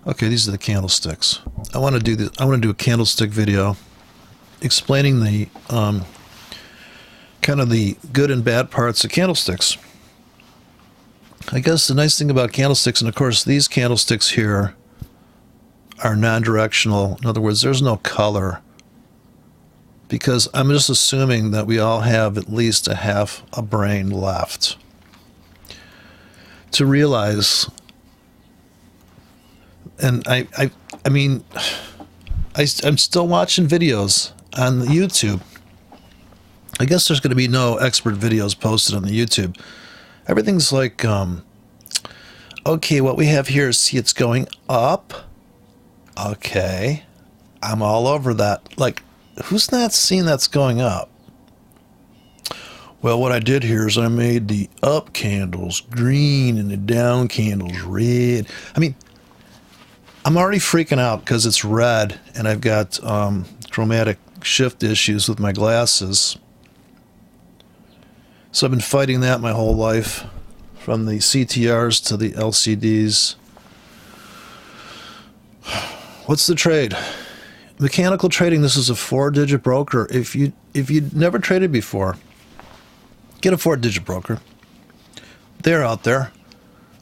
Okay, these are the candlesticks. I want to do this. I want to do a candlestick video explaining the kind of the good and bad parts of candlesticks. I guess the nice thing about candlesticks, and of course these candlesticks here are non-directional. In other words, there's no color, because I'm just assuming that we all have at least a half a brain left to realize. And I mean, I'm still watching videos on the YouTube. I guess there's going to be no expert videos posted on the YouTube. Everything's like, okay, what we have here is, see, it's going up. Okay, I'm all over that. Like, who's not seeing that's going up? Well, what I did here is I made the up candles green and the down candles red. I mean, I'm already freaking out because it's red and I've got chromatic shift issues with my glasses. So I've been fighting that my whole life, from the CTRs to the LCDs. What's the trade? Mechanical trading. This is a 4-digit broker. If you'd never traded before, get a 4-digit broker. They're out there.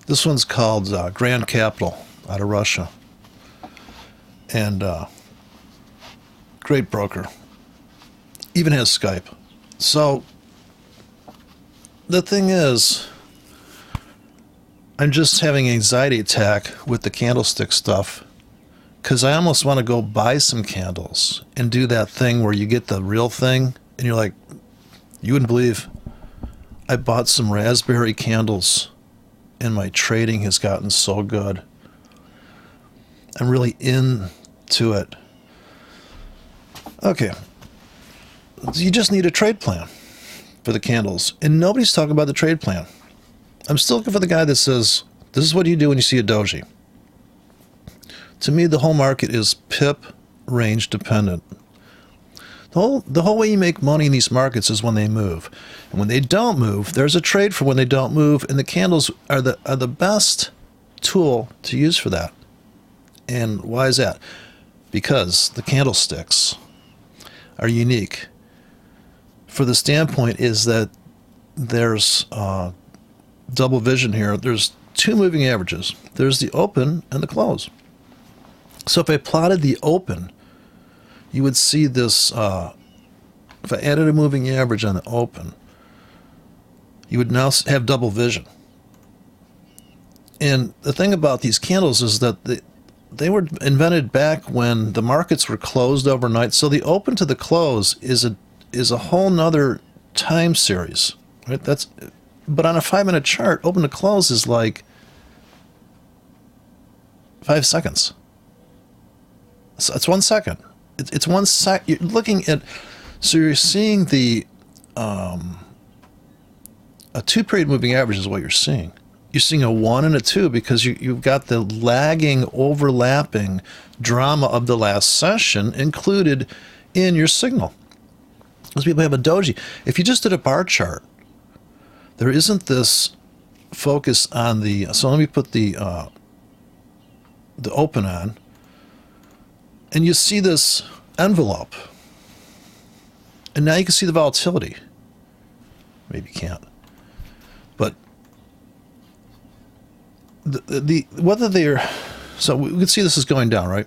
This one's called Grand Capital out of Russia. And great broker. Even has Skype. So the thing is, I'm just having an anxiety attack with the candlestick stuff, because I almost want to go buy some candles and do that thing where you get the real thing and you're like, you wouldn't believe, I bought some raspberry candles and my trading has gotten so good. I'm really into it. Okay. You just need a trade plan for the candles. And nobody's talking about the trade plan. I'm still looking for the guy that says, this is what you do when you see a doji. To me, the whole market is pip range dependent. The whole way you make money in these markets is when they move. And when they don't move, there's a trade for when they don't move, and the candles are the best tool to use for that. And why is that? Because the candlesticks are unique. For the standpoint is that there's double vision here. There's two moving averages. There's the open and the close. So if I plotted the open, you would see this, if I added a moving average on the open, you would now have double vision. And the thing about these candles is that they were invented back when the markets were closed overnight. So the open to the close is a whole nother time series, right? But on a 5-minute chart, open to close is like 5 seconds. So it's 1 second. It's 1 sec. You're looking at, so you're seeing the a 2-period moving average is what you're seeing. You're seeing a 1 and a 2 because you've got the lagging, overlapping drama of the last session included in your signal. Most people have a doji. If you just did a bar chart, there isn't this focus on the. So let me put the open on, and you see this envelope, and now you can see the volatility. Maybe you can't, but whether they're, so we can see this is going down, right?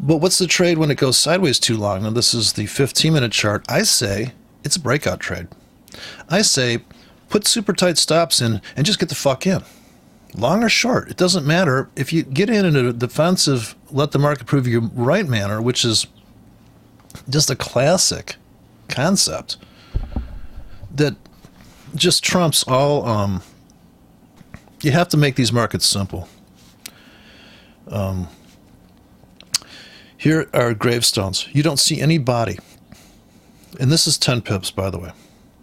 But what's the trade when it goes sideways too long? Now this is the 15-minute chart. I say it's a breakout trade. I say put super tight stops in and just get the fuck in. Long or short, it doesn't matter. If you get in a defensive, let the market prove you right manner, which is just a classic concept that just trumps all. You have to make these markets simple. Here are gravestones. You don't see any body. And this is 10 pips, by the way.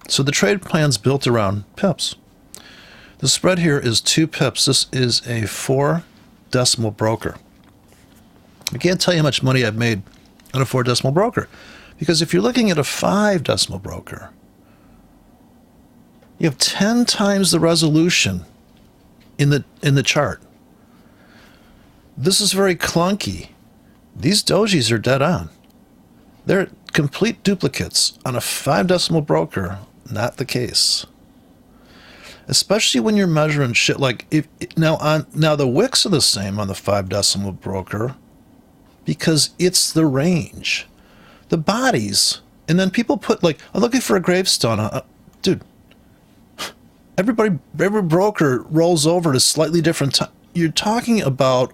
So the trade plan's built around pips. The spread here is 2 pips. This is a 4-decimal broker. I can't tell you how much money I've made on a 4-decimal broker, because if you're looking at a 5-decimal broker, you have 10 times the resolution in the chart. This is very clunky. These dojis are dead on. They're complete duplicates. On a 5 decimal broker, not the case. Especially when you're measuring shit like now the wicks are the same on the 5 decimal broker because it's the range. The bodies, and then people put like, I'm looking for a gravestone. Dude, every broker rolls over at a slightly different time. You're talking about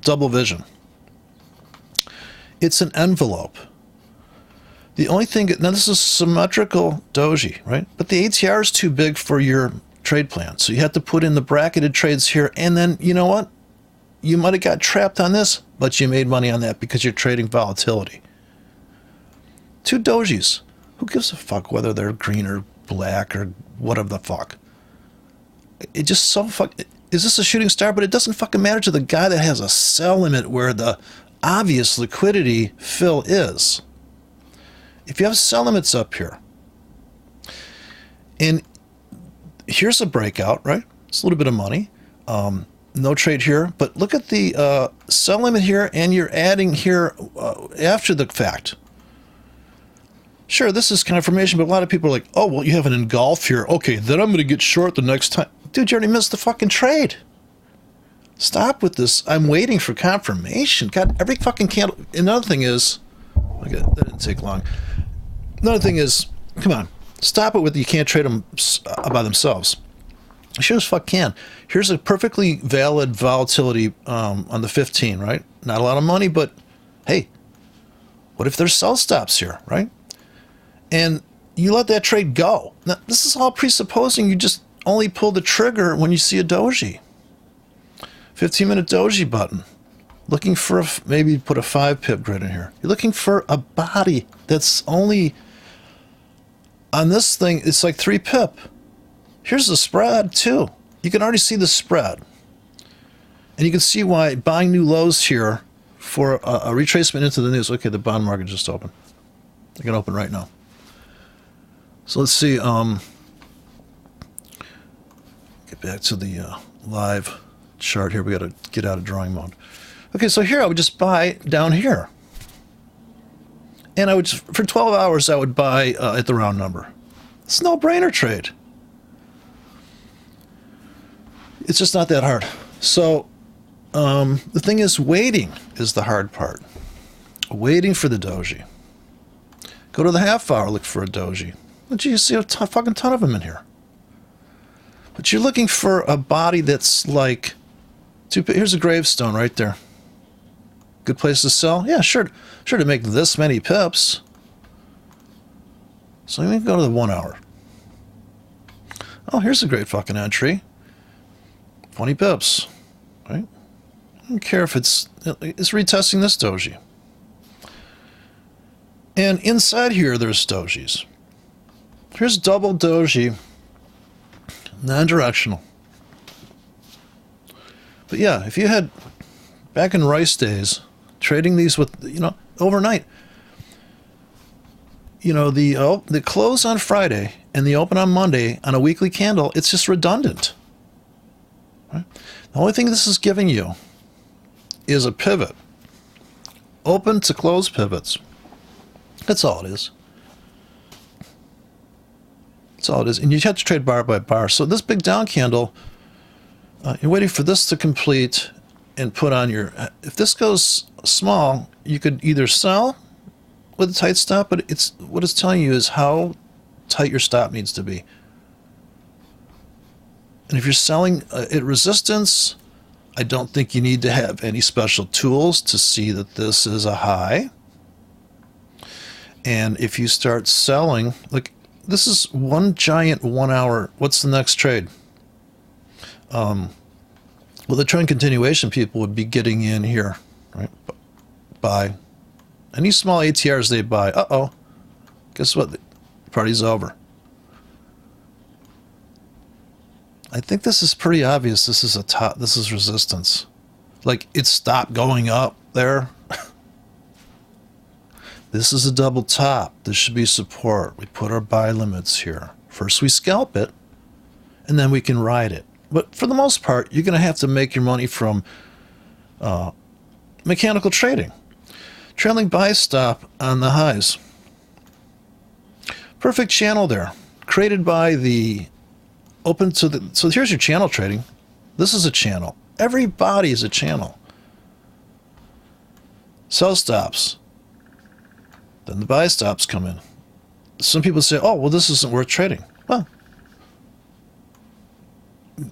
double vision. It's an envelope. The only thing, now this is symmetrical doji, right? But the ATR is too big for your trade plan. So you have to put in the bracketed trades here. And then, you know what? You might have got trapped on this, but you made money on that because you're trading volatility. 2 dojis. Who gives a fuck whether they're green or black or whatever the fuck? It just so fuck. Is this a shooting star? But it doesn't fucking matter to the guy that has a sell limit where the obvious liquidity fill is. If you have sell limits up here, and here's a breakout, right? It's a little bit of money. No trade here, but look at the sell limit here, and you're adding here after the fact. Sure, this is confirmation, but a lot of people are like, oh, well, you have an engulf here. Okay, then I'm going to get short the next time. Dude, you already missed the fucking trade. Stop with this. I'm waiting for confirmation. God, every fucking candle. Another thing is, okay, that didn't take long. Another thing is, come on, stop it with you can't trade them by themselves. Sure as fuck can. Here's a perfectly valid volatility on the 15, right? Not a lot of money, but hey, what if there's sell stops here, right? And you let that trade go. Now, this is all presupposing you just only pull the trigger when you see a doji. 15-minute doji button. Looking for maybe put a 5 pip grid in here. You're looking for a body that's only on this thing. It's like 3 pip. Here's the spread too. You can already see the spread, and you can see why buying new lows here for a retracement into the news. Okay, the bond market just opened. They're gonna open right now. So let's see. Get back to the live chart here. We got to get out of drawing mode. Okay, so here I would just buy down here, and I would for 12 hours I would buy at the round number. It's a no-brainer trade. It's just not that hard. So the thing is, waiting is the hard part. Waiting for the doji. Go to the half hour, look for a doji. Gee, you see a fucking ton of them in here. But you're looking for a body that's like, here's a gravestone right there. Good place to sell? Yeah, sure to make this many pips. So let me go to the 1 hour. Oh, here's a great fucking entry. 20 pips, right? I don't care if it's retesting this doji. And inside here, there's dojis. Here's double doji, non-directional. But yeah, if you had, back in Rice days, trading these with, overnight, the close on Friday and the open on Monday on a weekly candle, it's just redundant. Right? The only thing this is giving you is a pivot. Open to close pivots. That's all it is. That's all it is. And you have to trade bar by bar. So this big down candle, you're waiting for this to complete and put on your... If this goes small, you could either sell with a tight stop, but what it's telling you is how tight your stop needs to be. And if you're selling at resistance, I don't think you need to have any special tools to see that this is a high. And if you start selling, like this is one giant 1 hour. What's the next trade? Well, the trend continuation people would be getting in here, right? Buy. Any small ATRs they buy. Uh-oh. Guess what? The party's over. I think this is pretty obvious. This is a top. This is resistance. Like it stopped going up there. This is a double top. This should be support. We put our buy limits here. First we scalp it, and then we can ride it. But for the most part, you're going to have to make your money from Mechanical trading. Trailing buy stop on the highs. Perfect channel there. Created by the open to the... So here's your channel trading. This is a channel. Every body is a channel. Sell stops. Then the buy stops come in. Some people say, oh, well, this isn't worth trading. Well,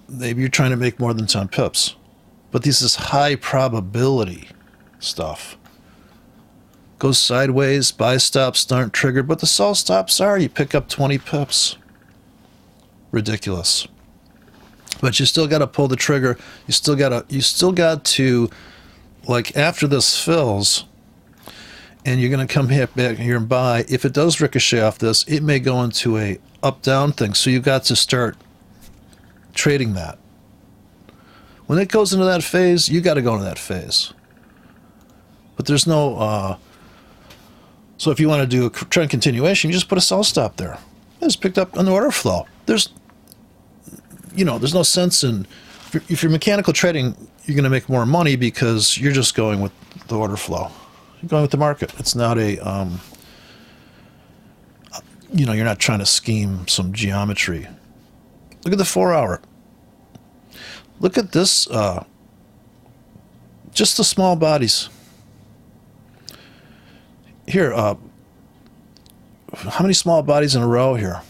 maybe you're trying to make more than 10 pips. But this is high probability stuff. Goes sideways, buy stops aren't triggered, but the sell stops are. You pick up 20 pips. Ridiculous. But you still got to pull the trigger. You still got to, like, after this fills, and you're going to come back here and buy. If it does ricochet off this, it may go into a up-down thing. So you've got to start trading that. When it goes into that phase, you got to go into that phase. But there's no... So if you want to do a trend continuation, you just put a sell stop there. It's picked up on the order flow. There's no sense in... If you're mechanical trading, you're going to make more money because you're just going with the order flow. You're going with the market. It's not a... you're not trying to scheme some geometry. Look at the 4-hour. Look at this... just the small bodies. Here, how many small bodies in a row here?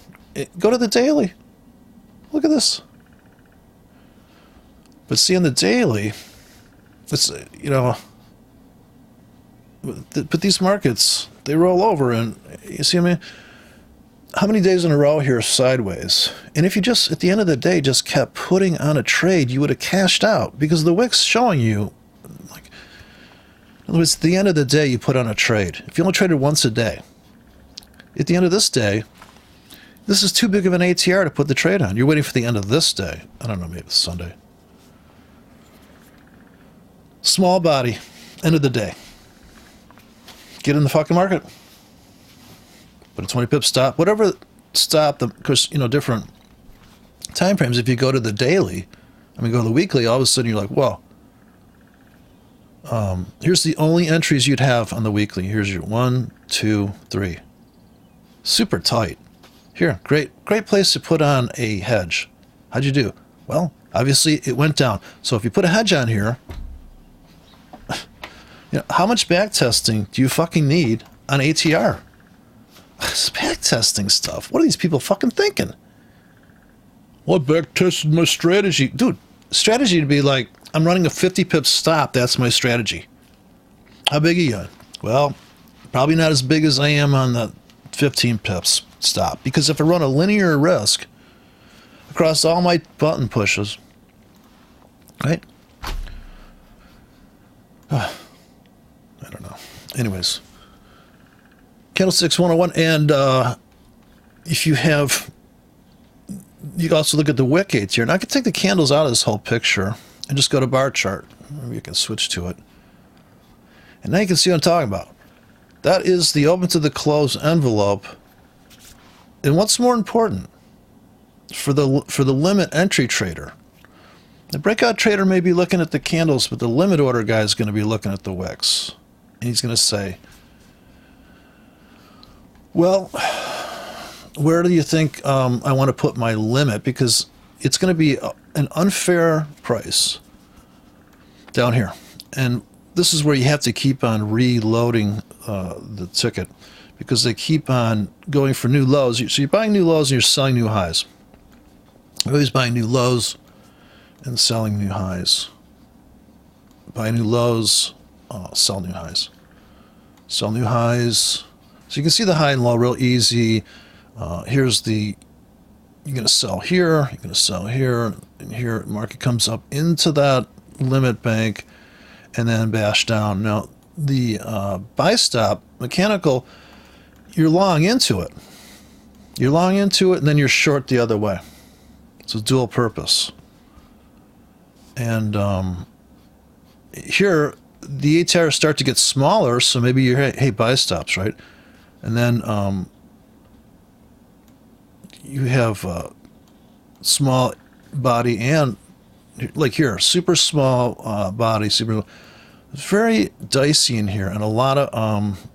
Go to the daily. Look at this. But see, on the daily, it's, but these markets, they roll over, and you see, how many days in a row here sideways? And if you just, at the end of the day, just kept putting on a trade, you would have cashed out, because the wick's showing you, like, in other words, at the end of the day, you put on a trade. If you only traded once a day, at the end of this day, this is too big of an ATR to put the trade on. You're waiting for the end of this day. I don't know, maybe it's Sunday. Small body, end of the day. Get in the fucking market. Put a 20 pip stop. Whatever stop, because, different time frames. If you go to the daily, go to the weekly, all of a sudden you're like, whoa. Here's the only entries you'd have on the weekly. Here's your 1, 2, 3. Super tight. Here, great place to put on a hedge. How'd you do? Well, obviously it went down. So if you put a hedge on here, how much back testing do you fucking need on ATR? It's back testing stuff. What are these people fucking thinking? Well, back tested my strategy. Dude, strategy to be like, I'm running a 50 pip stop. That's my strategy. How big are you? Well, probably not as big as I am on the 15 pips stop. Because if I run a linear risk across all my button pushes, right? I don't know. Anyways, Candlesticks 101. And if you have, you can also look at the wick ATR. And I can take the candles out of this whole picture and just go to bar chart. Maybe you can switch to it. And now you can see what I'm talking about. That is the open to the close envelope. And what's more important for the limit entry trader? The breakout trader may be looking at the candles, but the limit order guy is going to be looking at the wicks. And he's going to say, well, where do you think I want to put my limit? Because it's going to be an unfair price down here. And this is where you have to keep on reloading the ticket, because they keep on going for new lows. So you're buying new lows and you're selling new highs. You're always buying new lows and selling new highs. Buy new lows, sell new highs. Sell new highs. So you can see the high and low real easy. Here's the, you're going to sell here, you're going to sell here, and here. Market comes up into that limit bank and then bash down. Now, the buy stop, mechanical, you're long into it. You're long into it, and then you're short the other way. So dual purpose. And here, the ATRs start to get smaller, so maybe you're, hey, buy stops, right? And then you have small body and, like here, super small body, super. It's very dicey in here and a lot of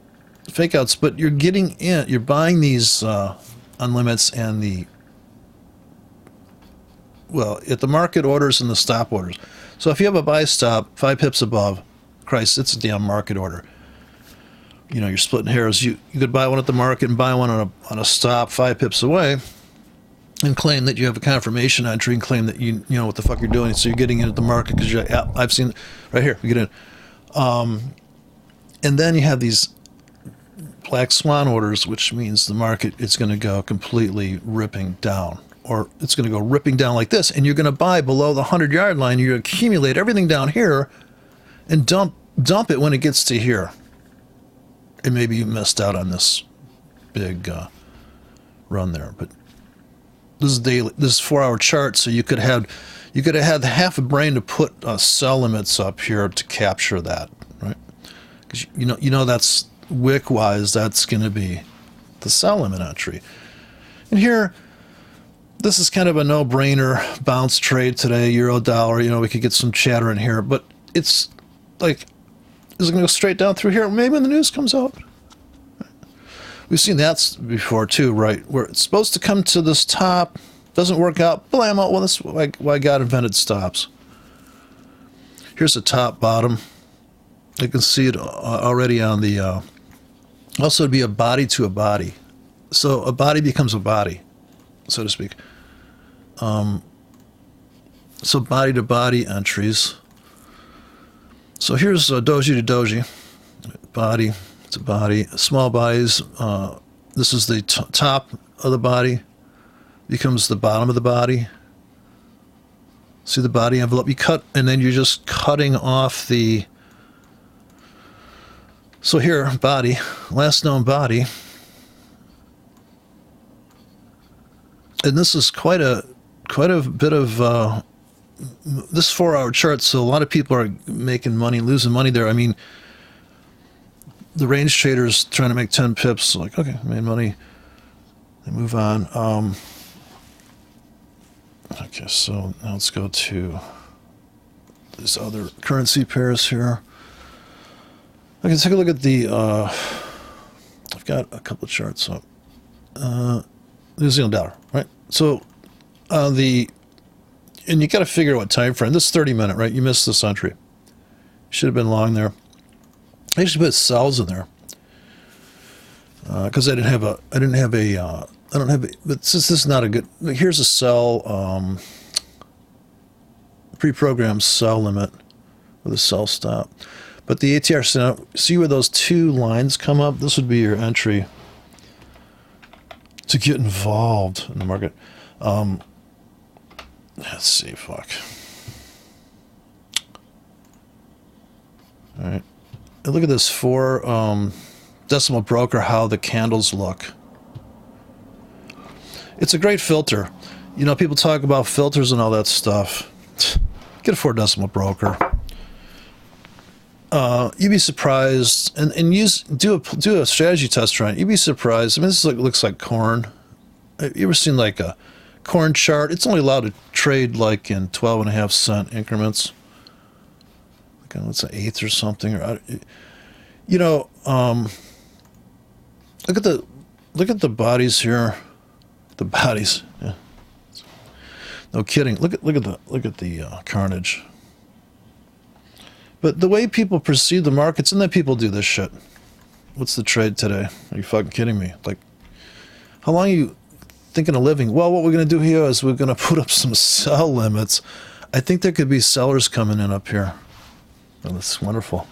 fake outs, but you're getting in, you're buying these unlimits and the, well, at the market orders and the stop orders. So if you have a buy stop 5 pips above, Christ, it's a damn market order. You know, you're splitting hairs. You could buy one at the market and buy one on a stop 5 pips away and claim that you have a confirmation entry and claim that you know what the fuck you're doing. So you're getting in at the market because you're, yeah, I've seen, right here, you get in. And then you have these black swan orders, which means the market is going to go completely ripping down, or it's going to go ripping down like this, and you're going to buy below the 100-yard line. You accumulate everything down here and dump it when it gets to here. And maybe you missed out on this big run there, but this is daily. This is 4-hour chart, so you could have had half a brain to put sell limits up here to capture that, right? Because you know that's wick wise, that's going to be the sell limit entry. And here, this is kind of a no-brainer bounce trade today, euro dollar. You know, we could get some chatter in here, but it's like, is it going to go straight down through here? Maybe when the news comes out. We've seen that before too, right? Where it's supposed to come to this top, doesn't work out. Blam! Well, that's why God invented stops. Here's the top, bottom. You can see it already on the. Also, it'd be a body to a body, so a body becomes a body, so to speak. So body to body entries. So here's doji to doji, body to body, small bodies. This is the top of the body, becomes the bottom of the body. See the body envelope? You cut, and then you're just cutting off the. So here, body, last known body, and this is quite a bit of. This 4-hour chart, so a lot of people are making money, losing money there. I mean, the range traders trying to make 10 pips, like, okay, made money, they move on. Okay, so now let's go to this other currency pairs here. Okay, take a look at the, I've got a couple of charts up. New Zealand dollar, right? So and you got to figure out what time frame. This is 30-minute, right? You missed this entry. Should have been long there. I should put sells in there because I don't have a. But since this is not a good. Here's a sell. Pre-programmed sell limit with a sell stop. But the ATR. So see where those two lines come up. This would be your entry to get involved in the market. Let's see, fuck. All right. And look at this 4 decimal broker, how the candles look. It's a great filter. You know, people talk about filters and all that stuff. Get a 4 decimal broker. You'd be surprised, and do a strategy test run. You'd be surprised. I mean, this looks like corn. You ever seen like a corn chart? It's only allowed to trade like in 12.5-cent increments. Like what's an eighth or something? Or you know, look at the bodies here. The bodies. Yeah. No kidding. Look at the carnage. But the way people perceive the markets, and then people do this shit. What's the trade today? Are you fucking kidding me? Like, how long are you thinking of living? Well, what we're going to do here is we're going to put up some sell limits. I think there could be sellers coming in up here. Oh, that's wonderful.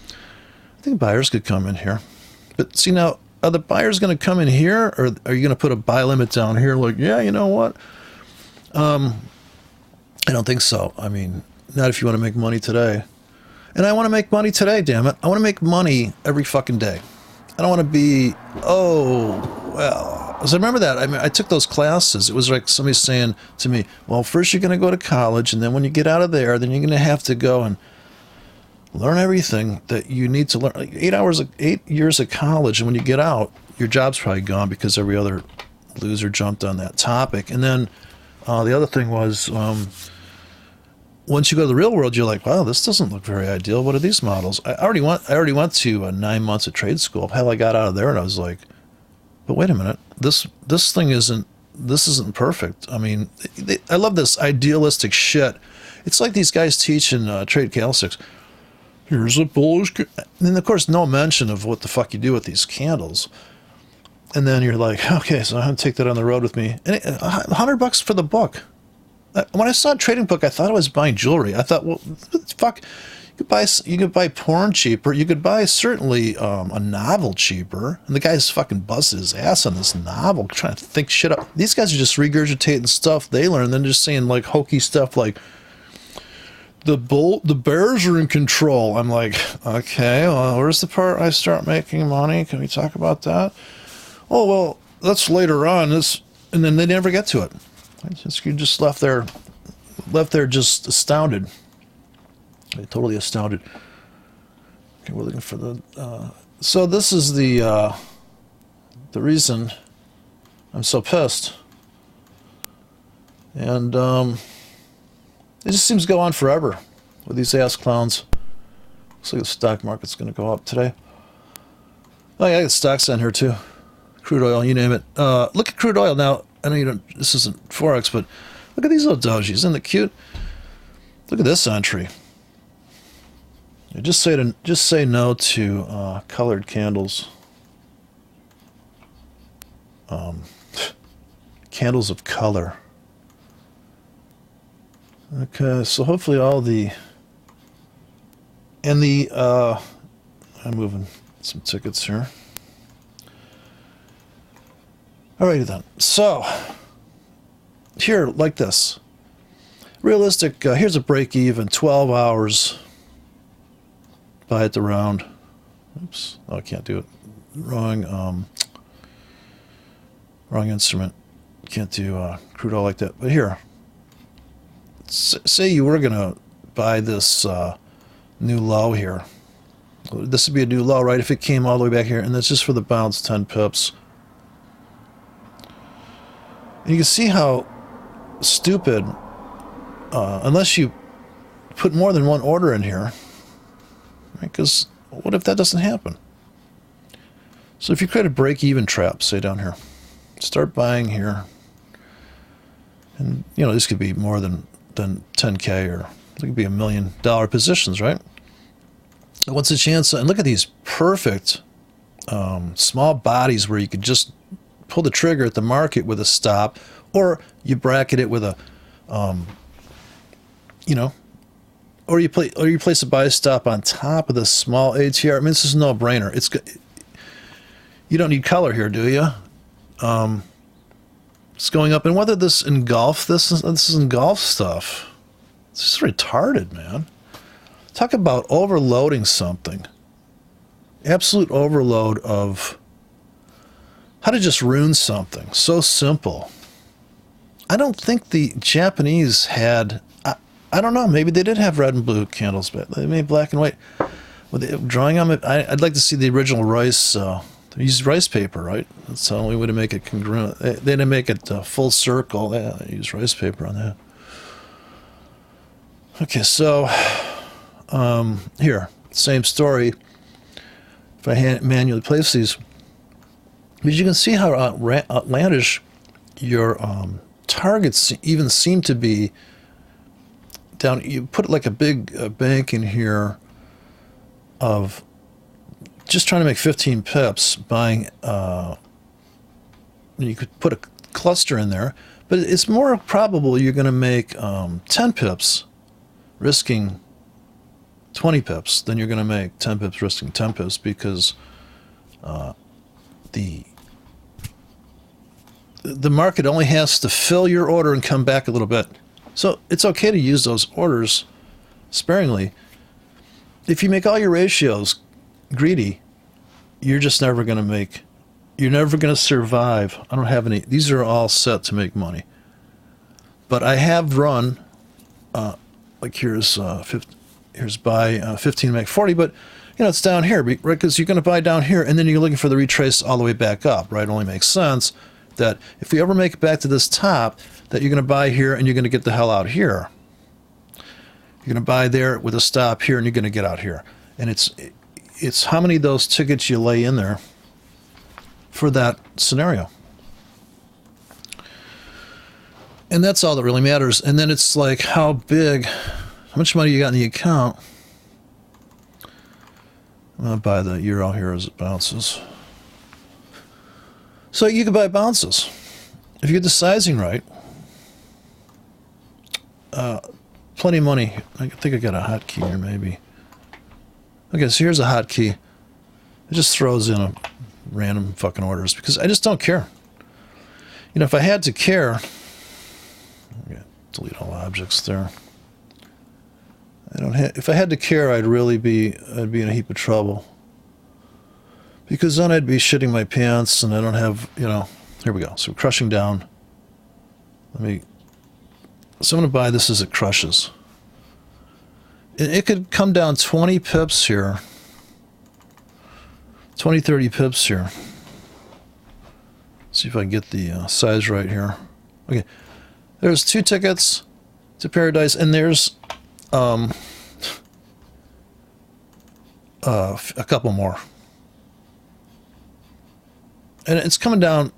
I think buyers could come in here. But see now, are the buyers going to come in here, or are you going to put a buy limit down here? Like, yeah, you know what? I don't think so. I mean, not if you want to make money today. And I want to make money today, damn it. I want to make money every fucking day. I don't want to be, oh, well. Because I remember that. I mean, I took those classes. It was like somebody saying to me, well, first you're going to go to college, and then when you get out of there, then you're going to have to go and learn everything that you need to learn. Like 8 years of college, and when you get out, your job's probably gone because every other loser jumped on that topic. And then the other thing was, once you go to the real world, you're like, wow, this doesn't look very ideal. What are these models? I already went to 9 months of trade school. Hell, I got out of there and I was like, but wait a minute, this thing isn't perfect. I mean, I love this idealistic shit. It's like these guys teach in trade candlesticks. Here's a bullish, and then of course no mention of what the fuck you do with these candles. And then you're like, okay, so I'm gonna take that on the road with me. And $100 for the book. When I saw a trading book, I thought I was buying jewelry. I thought, well, fuck, you could buy porn cheaper. You could buy certainly a novel cheaper. And the guy's fucking busted his ass on this novel, trying to think shit up. These guys are just regurgitating stuff they learned, then just saying like hokey stuff like the bears are in control. I'm like, okay, well, where's the part I start making money? Can we talk about that? Oh well, that's later on. And then they never get to it. You're just left there just astounded. Totally astounded. Okay, we're looking for the. So this is the reason I'm so pissed, and it just seems to go on forever with these ass clowns. Looks like the stock market's going to go up today. Oh yeah, I got stocks on here too. Crude oil, you name it. Look at crude oil now. I know you don't. This isn't Forex, but look at these little dojis. Isn't it cute? Look at this entry. Just say no to colored candles. Candles of color. Okay, so hopefully all the I'm moving some tickets here. Alrighty then. So here, like this. Realistic. Here's a break even. 12 hours. Buy at the round. Oops. Oh, I can't do it. Wrong instrument. Can't do crude oil like that. But here. Say you were gonna buy this new low here. This would be a new low, right? If it came all the way back here, and that's just for the bounce, 10 pips. And you can see how stupid, unless you put more than one order in here, right? Because what if that doesn't happen? So if you create a break-even trap, say down here, start buying here, and you know this could be more than 10K, or it could be $1 million positions, right? What's the chance? And look at these perfect small bodies where you could just pull the trigger at the market with a stop, or you bracket it with a, or you place a buy stop on top of the small ATR. I mean, this is no brainer. You don't need color here, do you? It's going up, and whether this engulf this is engulf stuff. It's just retarded, man. Talk about overloading something. Absolute overload of how to just ruin something. So simple. I don't think the Japanese had, I don't know, maybe they did have red and blue candles, but they made black and white. With the drawing on it, I'd like to see the original rice. They used rice paper, right? That's the only way to make it congruent. They didn't make it full circle. They used rice paper on that. Okay, so here, same story. If I manually place these, because you can see how outlandish your targets even seem to be down. You put like a big bank in here of just trying to make 15 pips, buying, you could put a cluster in there, but it's more probable you're going to make 10 pips risking 20 pips than you're going to make 10 pips risking 10 pips, because the market only has to fill your order and come back a little bit. So it's okay to use those orders sparingly. If you make all your ratios greedy, you're just never going to make, you're never going to survive. I don't have any, these are all set to make money. But I have run, like here's buy 15 make 40, but you know, it's down here, right? Because you're going to buy down here, and then you're looking for the retrace all the way back up, right? It only makes sense that if we ever make it back to this top, that you're going to buy here and you're going to get the hell out here. You're going to buy there with a stop here, and you're going to get out here. And it's how many of those tickets you lay in there for that scenario. And that's all that really matters. And then it's like how much money you got in the account. I'm going to buy the euro here as it bounces. So you can buy bounces. If you get the sizing right, plenty of money. I think I got a hotkey here, maybe. Okay, so here's a hotkey. It just throws in a random fucking orders because I just don't care. You know, if I had to care, okay, delete all objects there. If I had to care, I'd be in a heap of trouble. Because then I'd be shitting my pants, and I don't have, here we go. So crushing down. So I'm going to buy this as it crushes. It could come down 20 pips here. 20, 30 pips here. See if I can get the size right here. Okay. There's 2 tickets to Paradise, and there's a couple more. And it's coming down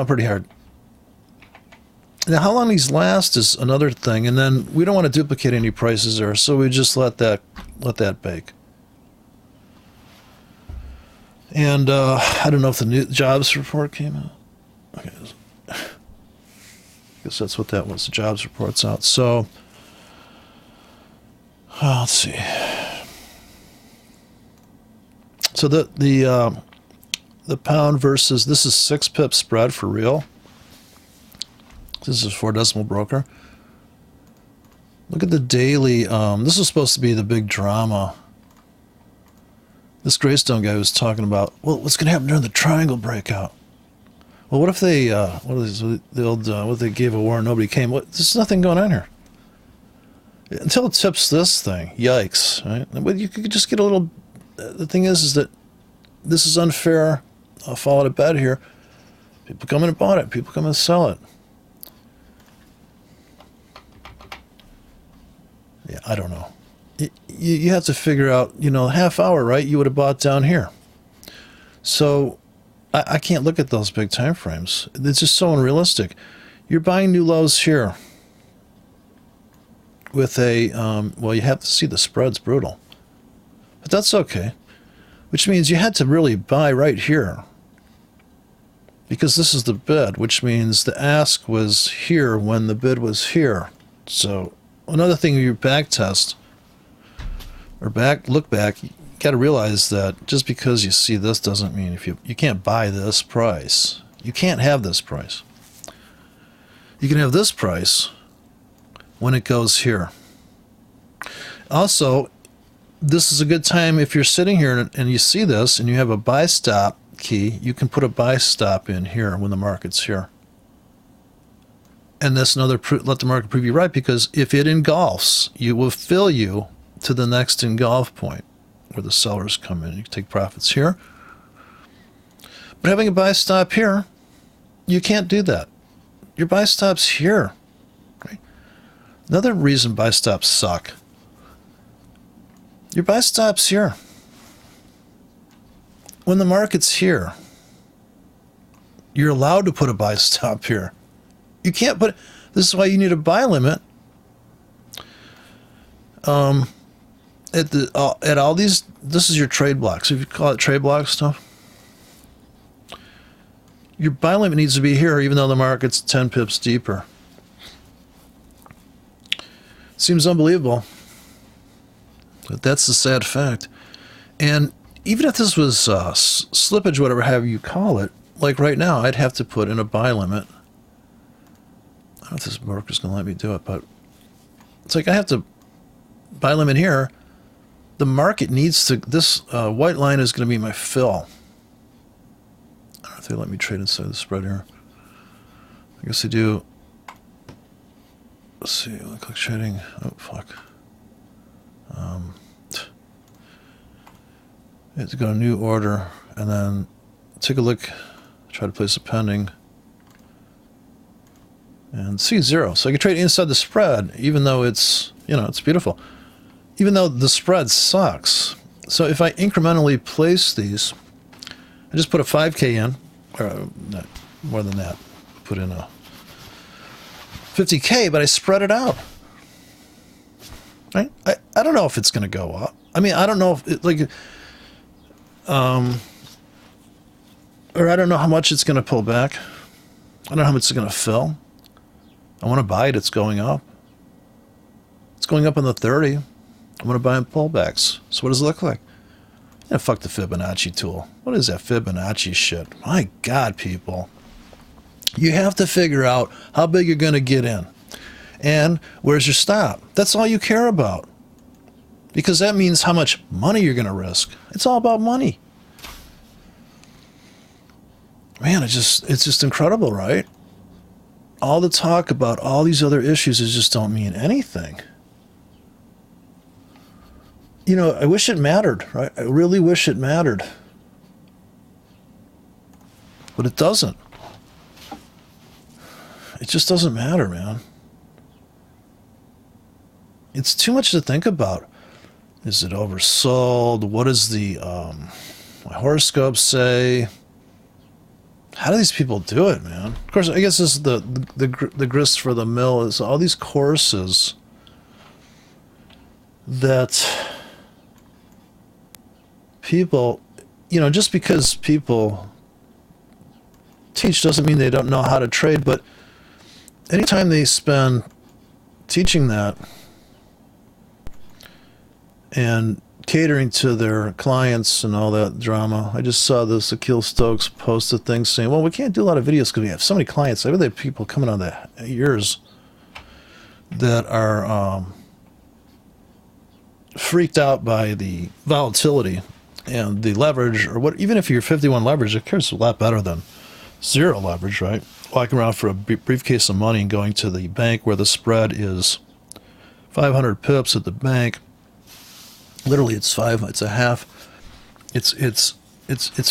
pretty hard. Now, how long these last is another thing, and then we don't want to duplicate any prices there, so we just let that bake. And I don't know if the new jobs report came out. Okay, I guess that's what that was. The jobs report's out. So let's see. So the pound versus, this is 6 pip spread for real. This is 4 decimal broker. Look at the daily. This is supposed to be the big drama. This Greystone guy was talking about, well, what's going to happen during the triangle breakout? Well, what if they, what if they gave a war and nobody came? There's nothing going on here. Until it tips this thing, yikes, right? But you could just get a little, the thing is that this is unfair. I'll fall out of bed here. People come in and bought it. People come and sell it. Yeah, I don't know. You have to figure out, half hour, right? You would have bought down here. So I can't look at those big time frames. It's just so unrealistic. You're buying new lows here with a, well, you have to see the spread's brutal. But that's okay. Which means you had to really buy right here. Because this is the bid, which means the ask was here when the bid was here. So another thing, your back test or look back, you got to realize that just because you see this doesn't mean you can't buy this price. You can't have this price. You can have this price when it goes here. Also, this is a good time if you're sitting here and you see this and you have a buy stop key, you can put a buy stop in here when the market's here. And that's another, let the market prove you right, because if it engulfs, you will fill you to the next engulf point where the sellers come in. You can take profits here. But having a buy stop here, you can't do that. Your buy stop's here. Right? Another reason buy stops suck. Your buy stop's here. When the market's here, you're allowed to put a buy stop here. You can't put, this is why you need a buy limit. At all these, this is your trade blocks. If you call it trade block stuff, your buy limit needs to be here, even though the market's 10 pips deeper. Seems unbelievable, but that's the sad fact. And even if this was slippage, whatever have you call it, like right now, I'd have to put in a buy limit. I don't know if this broker's going to let me do it, but it's like I have to buy limit here. The market needs to, this white line is going to be my fill. I don't know if they let me trade inside the spread here. I guess they do. Let's see, click trading. Oh, fuck. You have to go to new order and then take a look, try to place a pending. and see 0. So I can trade inside the spread, even though it's, it's beautiful. Even though the spread sucks. So if I incrementally place these, I just put a 5K in, or not, more than that, put in a 50K, but I spread it out. Right? I don't know if it's going to go up. I mean, I don't know if it, or I don't know how much it's going to pull back. I don't know how much it's going to fill. I want to buy it. It's going up. It's going up on the 30. I want to buy in pullbacks. So what does it look like? Yeah, fuck the Fibonacci tool. What is that Fibonacci shit? My God, people. You have to figure out how big you're going to get in. And where's your stop? That's all you care about. Because that means how much money you're going to risk. It's all about money. Man, it's just incredible, right? All the talk about all these other issues just don't mean anything. I wish it mattered, right? I really wish it mattered. But it doesn't. It just doesn't matter, man. It's too much to think about. Is it oversold? What does the my horoscope say? How do these people do it, man? Of course, I guess this is the grist for the mill is all these courses that people, just because people teach doesn't mean they don't know how to trade, but anytime they spend teaching that and catering to their clients and all that drama. I just saw this Akil Stokes post a thing saying, well, we can't do a lot of videos because we have so many clients. I bet they have people coming on the years that are freaked out by the volatility and the leverage, or what. Even if you're 51 leverage, it cares a lot better than 0 leverage, right? Walking around for a briefcase of money and going to the bank where the spread is 500 pips at the bank. Literally, it's a half. It's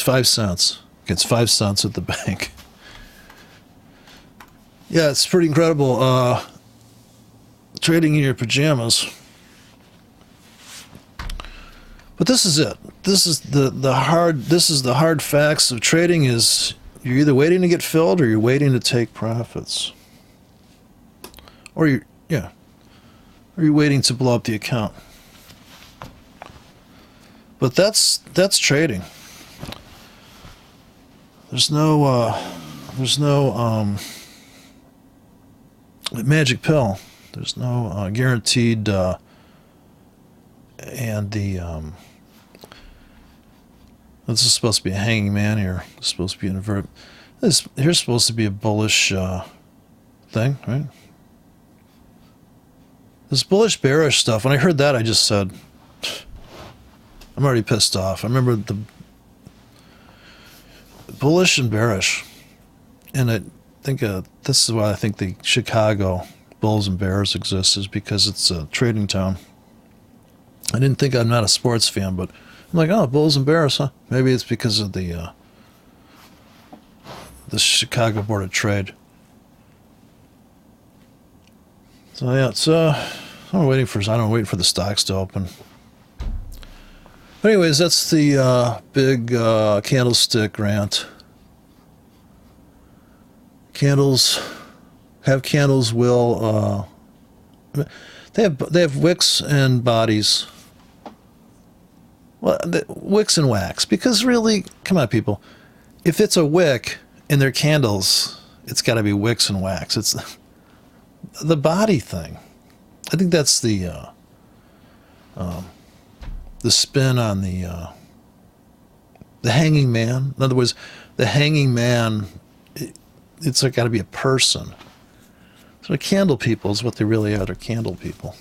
5 cents. It's 5 cents at the bank. Yeah, it's pretty incredible. Trading in your pajamas. But this is it. This is the hard facts of trading. Is you're either waiting to get filled or you're waiting to take profits. Or you're waiting to blow up the account. But that's trading. There's no magic pill. There's no guaranteed and the this is supposed to be a hanging man here. It's supposed to be an invert. Here's supposed to be a bullish thing, right? This bullish bearish stuff. When I heard that, I just said, I'm already pissed off. I remember the bullish and bearish, and I think this is why I think the Chicago Bulls and Bears exists, is because it's a trading town. I didn't think I'm not a sports fan, but I'm like, oh, Bulls and Bears, huh? Maybe it's because of the Chicago Board of Trade. So yeah, it's I'm waiting for the stocks to open. But anyways, that's the big candlestick rant. Candles will they have wicks and bodies. Well, wicks and wax, because really, come on, people, if it's a wick and they're candles, it's got to be wicks and wax. It's the body thing. I think that's the spin on the hanging man. In other words, the hanging man, it's got to be a person. So candle people is what they really are. They're candle people.